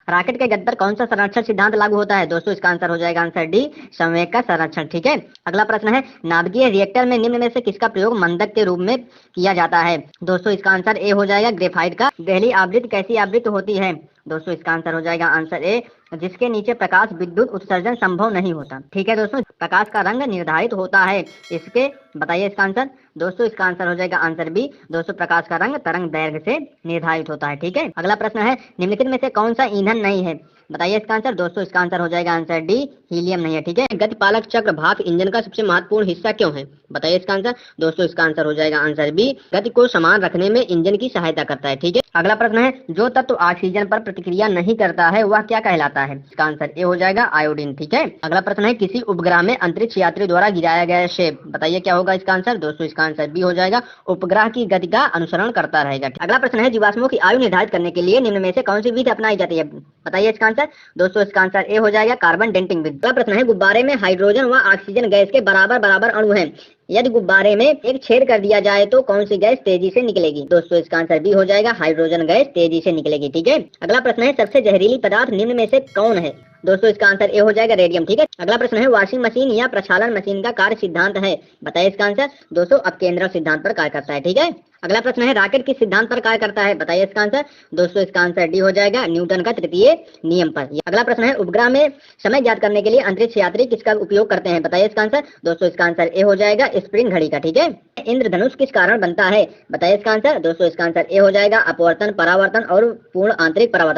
Rocket के गति पर कौन सा संरक्षण सिद्धांत लागू होता है? दोस्तों इसका आंसर हो जाएगा आंसर डी, संवेग का संरक्षण। ठीक है, अगला प्रश्न है, नाभिकीय रिएक्टर में निम्न में से किसका प्रयोग मंदक के रूप में किया जाता है? दोस्तों इसका आंसर ए हो जाएगा, ग्रेफाइट का। गहरी आवृत्ति कैसी आवृत्ति होती है? दोस्तों इसका आंसर हो जाएगा आंसर ए, जिसके नीचे प्रकाश विद्युत उत्सर्जन संभव नहीं होता। ठीक है दोस्तों, प्रकाश का रंग निर्धारित होता है इसके, बताइए इसका आंसर। दोस्तों इसका आंसर हो जाएगा आंसर बी, दोस्तों प्रकाश का रंग तरंग दैर्घ्य से निर्धारित होता है। ठीक है, अगला प्रश्न है, निम्नलिखित में से कौन सा ईंधन नहीं है? बताइए इसका आंसर। दोस्तों इसका आंसर हो जाएगा आंसर डी, हीलियम नहीं है। ठीक है, गतिपालक चक्र भाप इंजन का सबसे महत्वपूर्ण हिस्सा क्यों है? बताइए इसका आंसर। दोस्तों इसका आंसर हो जाएगा आंसर बी, गति को समान रखने में इंजन की सहायता करता है। ठीक है, अगला प्रश्न है, जो तत्व ऑक्सीजन पर प्रतिक्रिया नहीं करता है वह क्या कहलाता है? इसका आंसर ए हो जाएगा, आयोडीन। ठीक है, अगला प्रश्न है, किसी उपग्रह में अंतरिक्ष यात्री द्वारा गिराया गया शेप, बताइए क्या होगा इसका आंसर? दोस्तों इसका आंसर बी हो जाएगा, उपग्रह की गति का अनुसरण करता रहेगा। अगला प्रश्न है, जीवाश्मों की आयु निर्धारित करने के लिए निम्न में से कौन सी विधि अपनाई जाती है? बताइए इसका आंसर। दोस्तों इसका आंसर ए हो जाएगा, कार्बन डेटिंग विधि। अगला प्रश्न है, गुब्बारे में हाइड्रोजन व ऑक्सीजन गैस के बराबर बराबर अणु हैं, यदि गुब्बारे में एक छेद कर दिया जाए तो कौन सी गैस तेजी से निकलेगी? दोस्तों इसका आंसर बी हो जाएगा, हाइड्रोजन गैस तेजी से निकलेगी। ठीक है, अगला प्रश्न है, सबसे जहरीली पदार्थ निम्न में से कौन है? दोस्तों इसका आंसर ए हो जाएगा, रेडियम। ठीक है, अगला प्रश्न है, वॉशिंग मशीन या प्रक्षालन मशीन का कार्य सिद्धांत है, बताइए इसका आंसर। दोस्तों अपकेंद्रक सिद्धांत पर कार्य करता है। ठीक है, अगला प्रश्न है, रॉकेट किस सिद्धांत पर कार्य करता है? बताइए इसका आंसर। दोस्तों इसका आंसर डी हो जाएगा, न्यूटन का तृतीय नियम पर। अगला प्रश्न है, उपग्रह में समय ज्ञात करने के लिए अंतरिक्ष यात्री किसका उपयोग करते हैं? बताइए इसका आंसर। दोस्तों इसका आंसर ए हो जाएगा, स्प्रिंग घड़ी का। ठीक है, इंद्रधनुष किस कारण बनता है? बताइए इसका आंसर। दोस्तों इसका आंसर ए हो जाएगा, अपवर्तन, परावर्तन और पूर्ण आंतरिक परावर्तन।